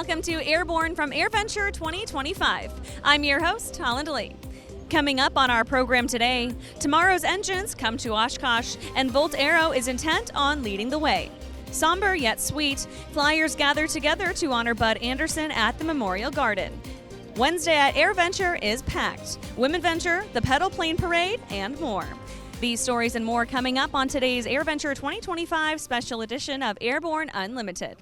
Welcome to Airborne from AirVenture 2025. I'm your host, Holland Lee. Coming up on our program today, tomorrow's engines come to Oshkosh, and VoltAero is intent on leading the way. Somber yet sweet, flyers gather together to honor Bud Anderson at the Memorial Garden. Wednesday at AirVenture is packed. WomenVenture, the pedal plane parade, and more. These stories and more coming up on today's AirVenture 2025 special edition of Airborne-Unlimited.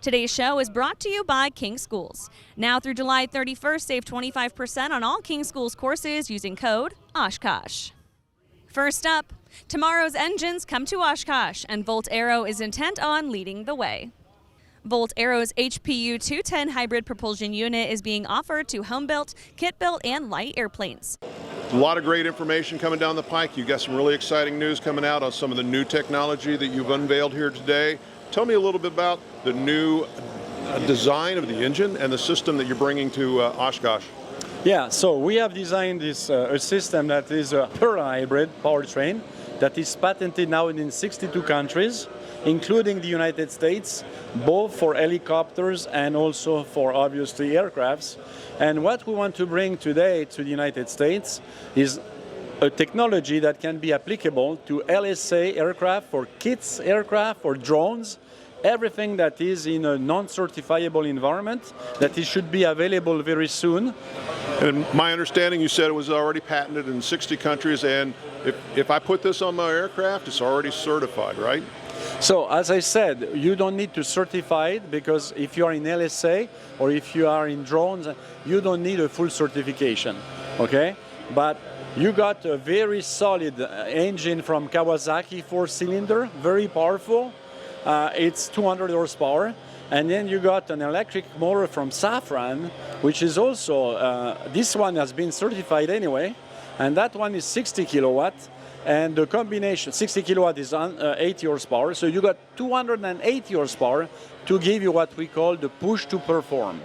Today's show is brought to you by King Schools. Now through July 31st, save 25% on all King Schools courses using code Oshkosh. First up, tomorrow's engines come to Oshkosh, and VoltAero is intent on leading the way. VoltAero's HPU 210 hybrid propulsion unit is being offered to homebuilt, kit-built, and light airplanes. A lot of great information coming down the pike. You've got some really exciting news coming out on some of the new technology that you've unveiled here today. Tell me a little bit about the new design of the engine and the system that you're bringing to Oshkosh. Yeah, so we have designed this a system that is a hybrid powertrain that is patented now in 62 countries, including the United States, both for helicopters and also for obviously aircrafts. And what we want to bring today to the United States is a technology that can be applicable to LSA aircraft, for kits aircraft, for drones, everything that is in a non-certifiable environment, that it should be available very soon. And my understanding, you said it was already patented in 60 countries, and if I put this on my aircraft, it's already certified, right? So, as I said, you don't need to certify it, because if you are in LSA or if you are in drones, you don't need a full certification, okay? But you got a very solid engine from Kawasaki, 4-cylinder, very powerful. It's 200 horsepower. And then you got an electric motor from Safran, which is also, this one has been certified anyway, and that one is 60 kilowatt. And the combination, 60 kilowatt is 80 horsepower, so you got 280 horsepower to give you what we call the push to perform.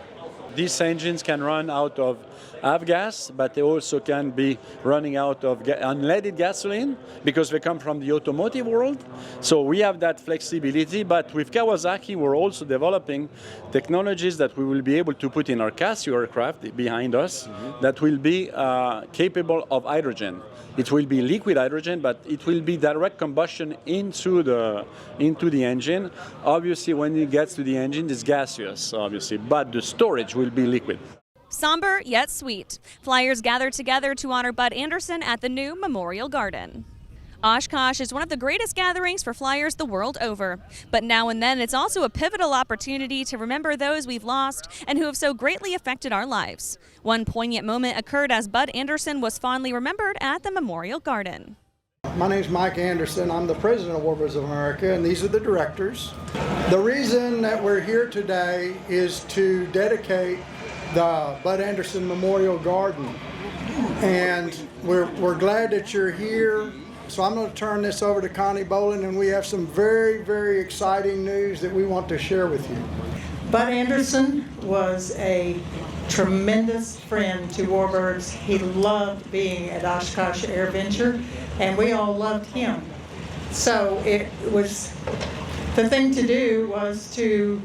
These engines can run out of avgas, but they also can be running out of unleaded gasoline, because they come from the automotive world. So we have that flexibility, but with Kawasaki, we're also developing technologies that we will be able to put in our Cassio aircraft behind us that will be capable of hydrogen. It will be liquid hydrogen, but it will be direct combustion into the engine. Obviously, when it gets to the engine, it's gaseous, obviously, but the storage will be liquid. Somber yet sweet, flyers gather together to honor Bud Anderson at the new Memorial Garden. Oshkosh is one of the greatest gatherings for flyers the world over, but now and then it's also a pivotal opportunity to remember those we've lost and who have so greatly affected our lives. One poignant moment occurred as Bud Anderson was fondly remembered at the Memorial Garden. My name is Mike Anderson. I'm the president of Warbirds of America, and these are the directors. The reason that we're here today is to dedicate the Bud Anderson Memorial Garden, and we're glad that you're here. So I'm going to turn this over to Connie Boland, and we have some very, very exciting news that we want to share with you. Bud Anderson was a tremendous friend to Warbirds. He loved being at Oshkosh AirVenture, and we all loved him. So the thing to do was to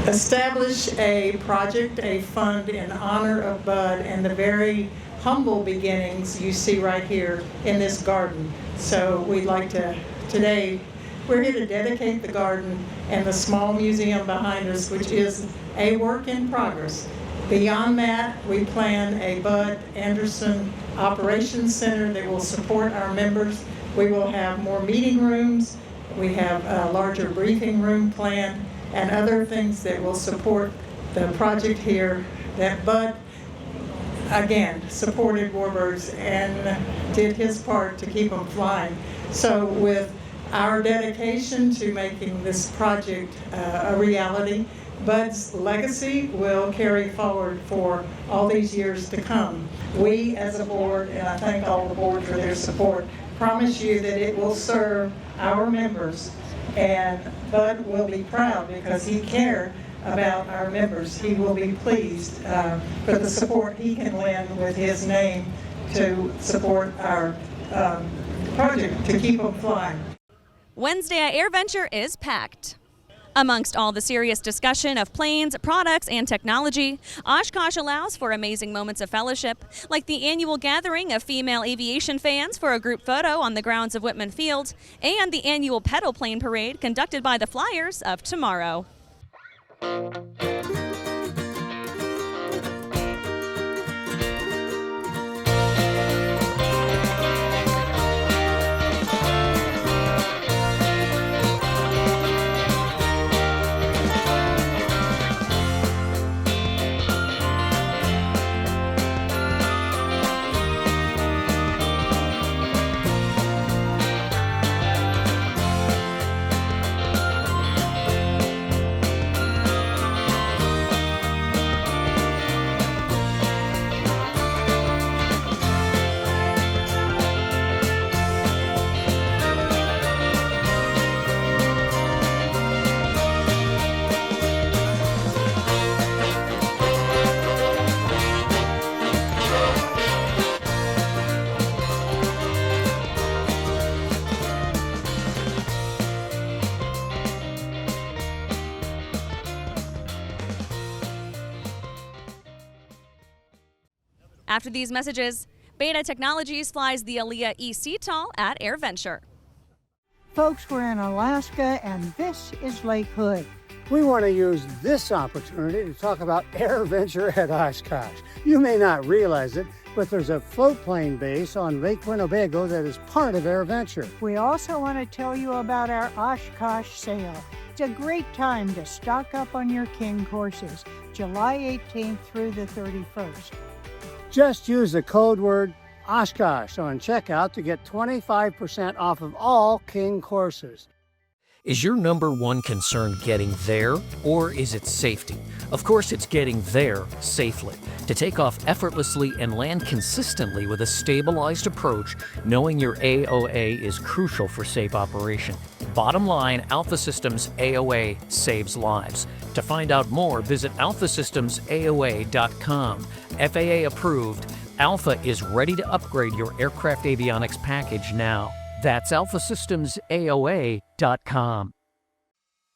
establish a project, a fund in honor of Bud and the very humble beginnings you see right here in this garden. So we'd like to, today, we're here to dedicate the garden and the small museum behind us, which is a work in progress. Beyond that, we plan a Bud Anderson Operations Center that will support our members. We will have more meeting rooms. We have a larger briefing room planned and other things that will support the project here that Bud, again, supported Warbirds and did his part to keep them flying. So with our dedication to making this project a reality, Bud's legacy will carry forward for all these years to come. We as a board, and I thank all the board for their support, promise you that it will serve our members, and Bud will be proud because he cared about our members. He will be pleased for the support he can lend with his name to support our project to keep them flying. Wednesday at AirVenture is packed. Amongst all the serious discussion of planes, products, and technology, Oshkosh allows for amazing moments of fellowship, like the annual gathering of female aviation fans for a group photo on the grounds of Wittman Field, and the annual pedal plane parade conducted by the Flyers of tomorrow. After these messages, Beta Technologies flies the ALIA eCTOL at AirVenture. Folks, we're in Alaska, and this is Lake Hood. We want to use this opportunity to talk about AirVenture at Oshkosh. You may not realize it, but there's a float plane base on Lake Winnebago that is part of AirVenture. We also want to tell you about our Oshkosh sale. It's a great time to stock up on your King courses, July 18th through the 31st. Just use the code word Oshkosh on checkout to get 25% off of all King courses. Is your number one concern getting there, or is it safety? Of course, it's getting there safely. To take off effortlessly and land consistently with a stabilized approach, knowing your AOA is crucial for safe operation. Bottom line, Alpha Systems AOA saves lives. To find out more, visit alphasystemsaoa.com. FAA approved, Alpha is ready to upgrade your aircraft avionics package now. That's alphasystemsaoa.com.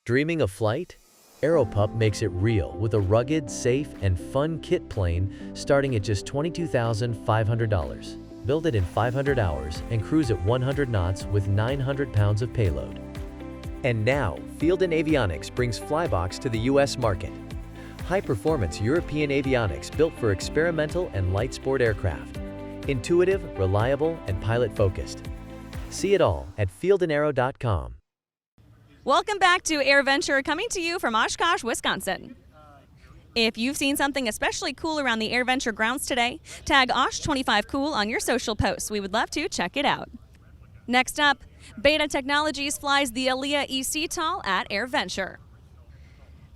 Dreaming of flight? AeroPup makes it real with a rugged, safe, and fun kit plane starting at just $22,500. Build it in 500 hours and cruise at 100 knots with 900 pounds of payload. And now, Field & Avionics brings Flybox to the U.S. market. High-performance European avionics built for experimental and light sport aircraft. Intuitive, reliable, and pilot-focused. See it all at fieldandaero.com. Welcome back to AirVenture, coming to you from Oshkosh, Wisconsin. If you've seen something especially cool around the AirVenture grounds today, tag Osh25Cool on your social posts. We would love to check it out. Next up, Beta Technologies flies the ALIA eCTOL at AirVenture.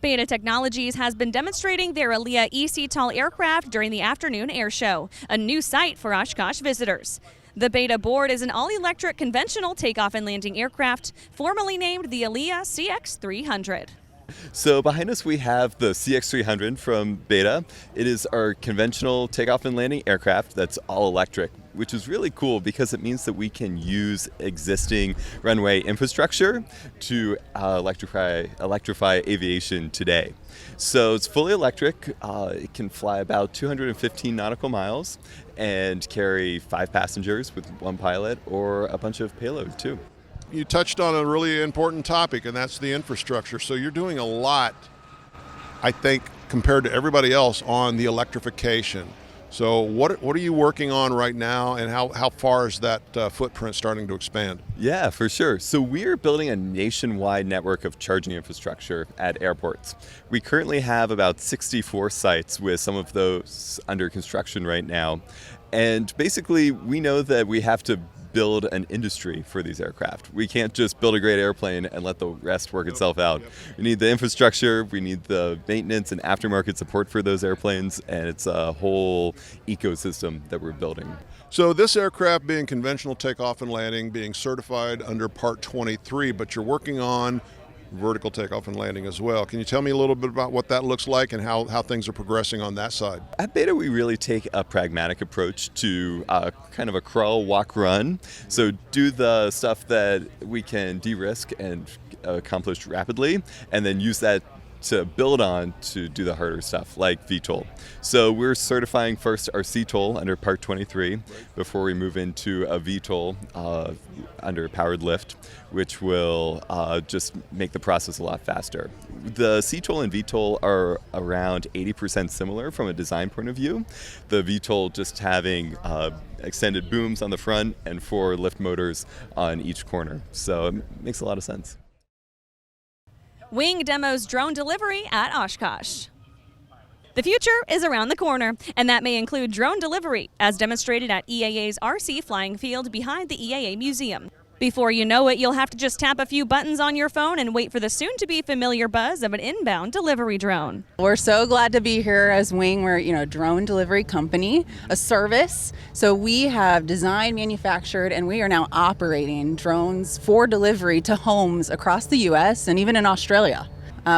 Beta Technologies has been demonstrating their ALIA eCTOL aircraft during the afternoon air show, a new sight for Oshkosh visitors. The Beta board is an all-electric conventional takeoff and landing aircraft, formerly named the ALIA CX300. So behind us we have the CX300 from Beta. It is our conventional takeoff and landing aircraft that's all electric, which is really cool because it means that we can use existing runway infrastructure to electrify aviation today. So it's fully electric. It can fly about 215 nautical miles and carry 5 passengers with 1 pilot or a bunch of payload too. You touched on a really important topic, and that's the infrastructure. So you're doing a lot, I think, compared to everybody else on the electrification. So what are you working on right now, and how far is that footprint starting to expand? Yeah, for sure. So we're building a nationwide network of charging infrastructure at airports. We currently have about 64 sites, with some of those under construction right now. And basically, we know that we have to build an industry for these aircraft. We can't just build a great airplane and let the rest work itself out. We need the infrastructure, we need the maintenance and aftermarket support for those airplanes, and it's a whole ecosystem that we're building. So this aircraft being conventional takeoff and landing, being certified under Part 23, but you're working on vertical takeoff and landing as well. Can you tell me a little bit about what that looks like and how things are progressing on that side? At Beta, we really take a pragmatic approach to kind of a crawl, walk, run. So do the stuff that we can de-risk and accomplished rapidly, and then use that to build on to do the harder stuff like VTOL. So we're certifying first our CTOL under Part 23 before we move into a VTOL under powered lift, which will just make the process a lot faster. The CTOL and VTOL are around 80% similar from a design point of view. The VTOL just having extended booms on the front and 4 lift motors on each corner. So it makes a lot of sense. Wing demos drone delivery at Oshkosh. The future is around the corner, and that may include drone delivery, as demonstrated at EAA's RC flying field behind the EAA Museum. Before you know it, you'll have to just tap a few buttons on your phone and wait for the soon-to-be familiar buzz of an inbound delivery drone. We're so glad to be here as Wing. We're, a drone delivery company, a service. So we have designed, manufactured, and we are now operating drones for delivery to homes across the U.S. and even in Australia.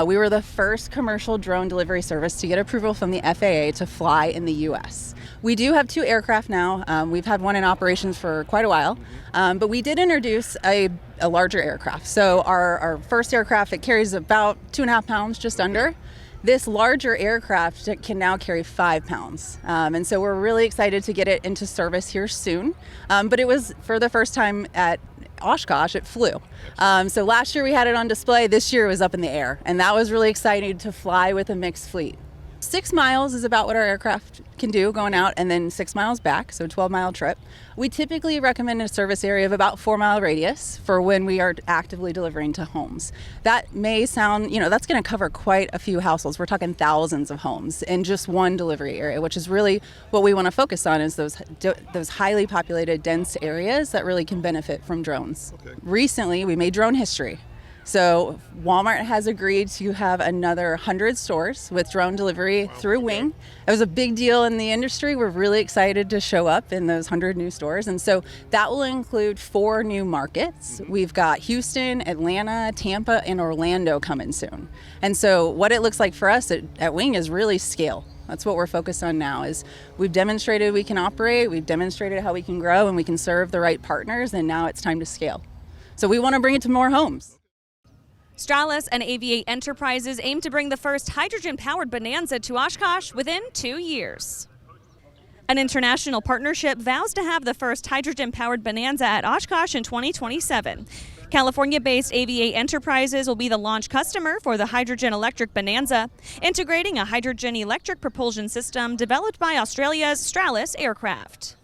We were the first commercial drone delivery service to get approval from the FAA to fly in the U.S. We do have 2 aircraft now. We've had one in operations for quite a while, but we did introduce a larger aircraft. So our first aircraft, it carries about 2.5 pounds, just under. This larger aircraft can now carry 5 pounds. And so we're really excited to get it into service here soon. But it was for the first time at Oshkosh, it flew. So last year we had it on display. This year it was up in the air. And that was really exciting to fly with a mixed fleet. 6 miles is about what our aircraft can do going out, and then 6 miles back, so a 12-mile trip. We typically recommend a service area of about 4-mile radius for when we are actively delivering to homes. That may sound, that's going to cover quite a few households. We're talking thousands of homes in just one delivery area, which is really what we want to focus on, is those highly populated, dense areas that really can benefit from drones. Okay. Recently, we made drone history. So Walmart has agreed to have another 100 stores with drone delivery through Wing. It was a big deal in the industry. We're really excited to show up in those 100 new stores. And so that will include 4 new markets. We've got Houston, Atlanta, Tampa, and Orlando coming soon. And so what it looks like for us at Wing is really scale. That's what we're focused on now. Is we've demonstrated we can operate, we've demonstrated how we can grow, and we can serve the right partners, and now it's time to scale. So we want to bring it to more homes. Stralis and Aviate Enterprises aim to bring the first hydrogen-powered Bonanza to Oshkosh within 2 years. An international partnership vows to have the first hydrogen-powered Bonanza at Oshkosh in 2027. California-based Aviate Enterprises will be the launch customer for the hydrogen electric Bonanza, integrating a hydrogen electric propulsion system developed by Australia's Stralis aircraft.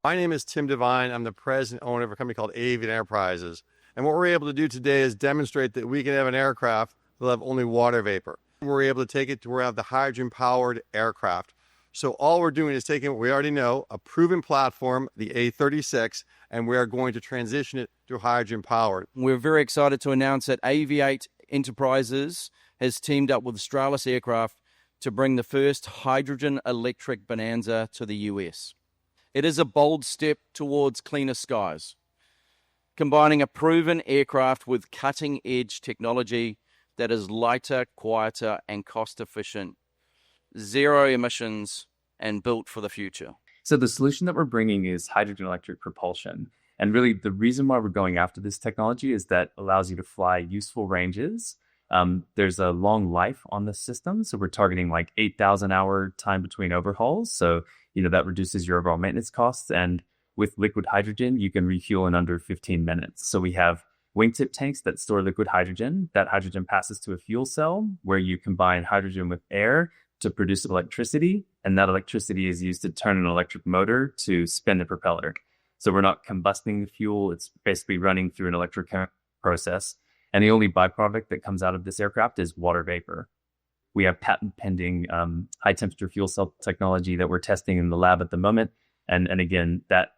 My name is Tim Devine. I'm the president and owner of a company called Aviate Enterprises. And what we're able to do today is demonstrate that we can have an aircraft that will have only water vapor. We're able to take it to where we have the hydrogen-powered aircraft. So all we're doing is taking what we already know, a proven platform, the A36, and we are going to transition it to hydrogen-powered. We're very excited to announce that Aviate Enterprises has teamed up with Stralis Aircraft to bring the first hydrogen-electric Bonanza to the US. It is a bold step towards cleaner skies, combining a proven aircraft with cutting-edge technology that is lighter, quieter, and cost-efficient, zero emissions, and built for the future. So the solution that we're bringing is hydrogen electric propulsion. And really the reason why we're going after this technology is that it allows you to fly useful ranges. There's a long life on the system. So we're targeting like 8,000 hour time between overhauls. So, that reduces your overall maintenance costs. And with liquid hydrogen, you can refuel in under 15 minutes. So we have wingtip tanks that store liquid hydrogen. That hydrogen passes to a fuel cell where you combine hydrogen with air to produce electricity. And that electricity is used to turn an electric motor to spin the propeller. So we're not combusting the fuel. It's basically running through an electric process. And the only byproduct that comes out of this aircraft is water vapor. We have patent pending high temperature fuel cell technology that we're testing in the lab at the moment. And again, that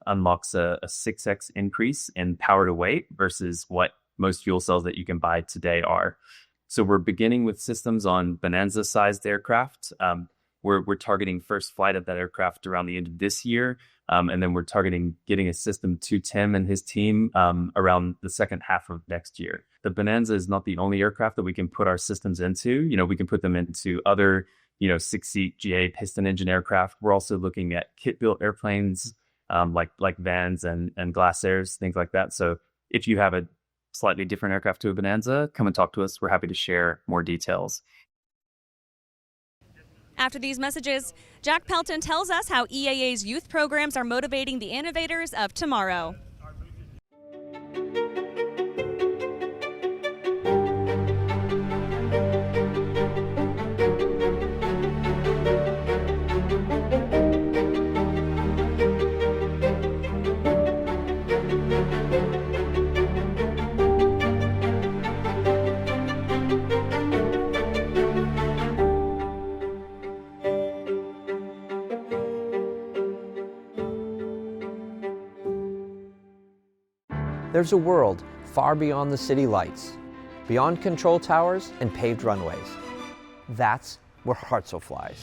unlocks a 6x increase in power to weight versus what most fuel cells that you can buy today are. So we're beginning with systems on Bonanza-sized aircraft. We're targeting first flight of that aircraft around the end of this year. And then we're targeting getting a system to Tim and his team around the second half of next year. The Bonanza is not the only aircraft that we can put our systems into. We can put them into other, 6-seat GA piston engine aircraft. We're also looking at kit-built airplanes, like vans and glass airs, things like that. So if you have a slightly different aircraft to a Bonanza, come and talk to us. We're happy to share more details. After these messages, Jack Pelton tells us how EAA's youth programs are motivating the innovators of tomorrow. There's a world far beyond the city lights, beyond control towers and paved runways. That's where Hartzell flies.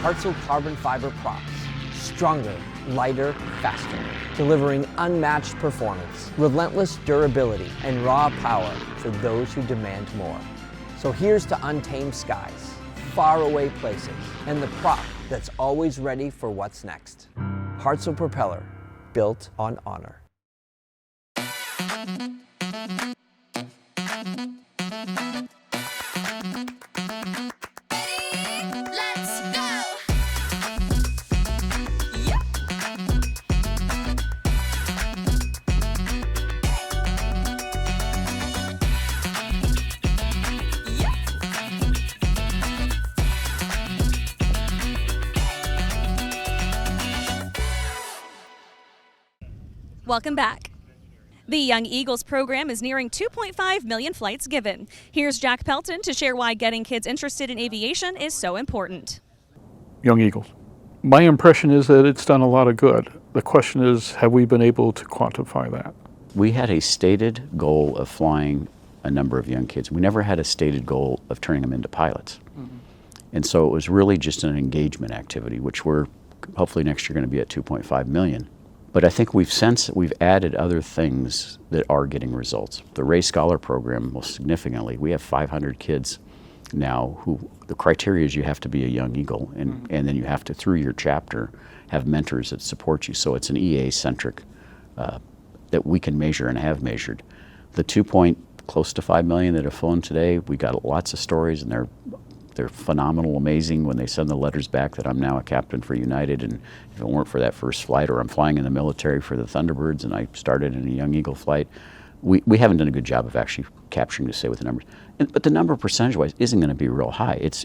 Hartzell carbon fiber props, stronger, lighter, faster, delivering unmatched performance, relentless durability, and raw power for those who demand more. So here's to untamed skies, faraway places, and the prop that's always ready for what's next. Hartzell propeller, built on honor. Welcome back. The Young Eagles program is nearing 2.5 million flights given. Here's Jack Pelton to share why getting kids interested in aviation is so important. Young Eagles. My impression is that it's done a lot of good. The question is, have we been able to quantify that? We had a stated goal of flying a number of young kids. We never had a stated goal of turning them into pilots. Mm-hmm. And so it was really just an engagement activity, which we're hopefully next year going to be at 2.5 million. But I think we've added other things that are getting results. The Ray Scholar program, most significantly, we have 500 kids now who, the criteria is you have to be a Young Eagle, and then you have to, through your chapter, have mentors that support you. So it's an EA-centric that we can measure and have measured. The close to 5 million that have flown today, we got lots of stories, and they're phenomenal, amazing when they send the letters back that I'm now a captain for United, and if it weren't for that first flight, or I'm flying in the military for the Thunderbirds and I started in a Young Eagle flight, we haven't done a good job of actually capturing to say with the numbers. But the number percentage-wise isn't going to be real high. It's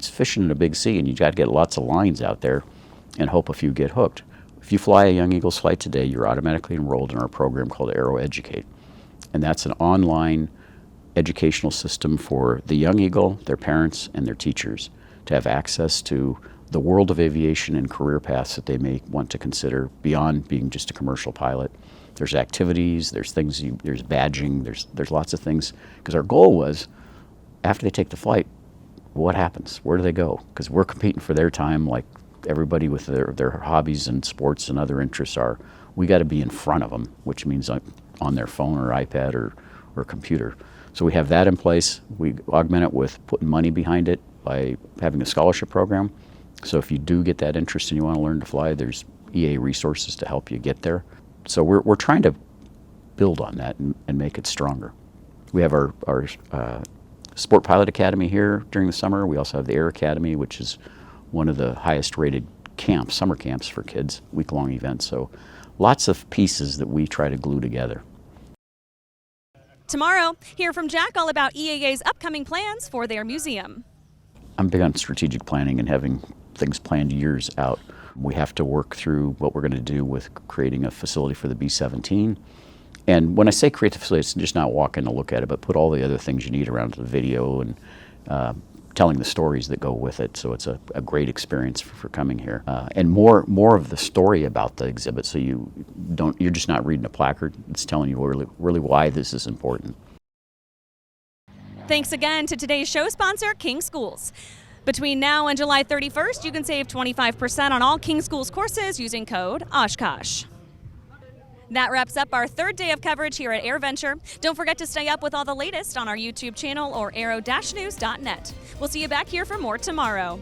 fishing in a big sea, and you got to get lots of lines out there and hope a few get hooked. If you fly a Young Eagles flight today, you're automatically enrolled in our program called Aero-Educate, and that's an online educational system for the Young Eagle, their parents, and their teachers to have access to the world of aviation and career paths that they may want to consider beyond being just a commercial pilot. There's activities, there's things, there's badging, there's lots of things. Because our goal was, after they take the flight, what happens? Where do they go? Because we're competing for their time like everybody with their hobbies and sports and other interests are. We got to be in front of them, which means on their phone or iPad or computer. So we have that in place. We augment it with putting money behind it by having a scholarship program. So if you do get that interest and you want to learn to fly, there's EA resources to help you get there. So we're trying to build on that and make it stronger. We have our Sport Pilot Academy here during the summer. We also have the Air Academy, which is one of the highest rated camps, summer camps for kids, week-long events. So lots of pieces that we try to glue together. Tomorrow, hear from Jack all about EAA's upcoming plans for their museum. I'm big on strategic planning and having things planned years out. We have to work through what we're going to do with creating a facility for the B-17. And when I say create the facility, it's just not walk in to look at it, but put all the other things you need around the video and telling the stories that go with it. So it's a great experience for coming here. And more of the story about the exhibit, so you're just not reading a placard. It's telling you really why this is important. Thanks again to today's show sponsor, King Schools. Between now and July 31st, you can save 25% on all King Schools courses using code Oshkosh. That wraps up our third day of coverage here at AirVenture. Don't forget to stay up with all the latest on our YouTube channel or aero-news.net. We'll see you back here for more tomorrow.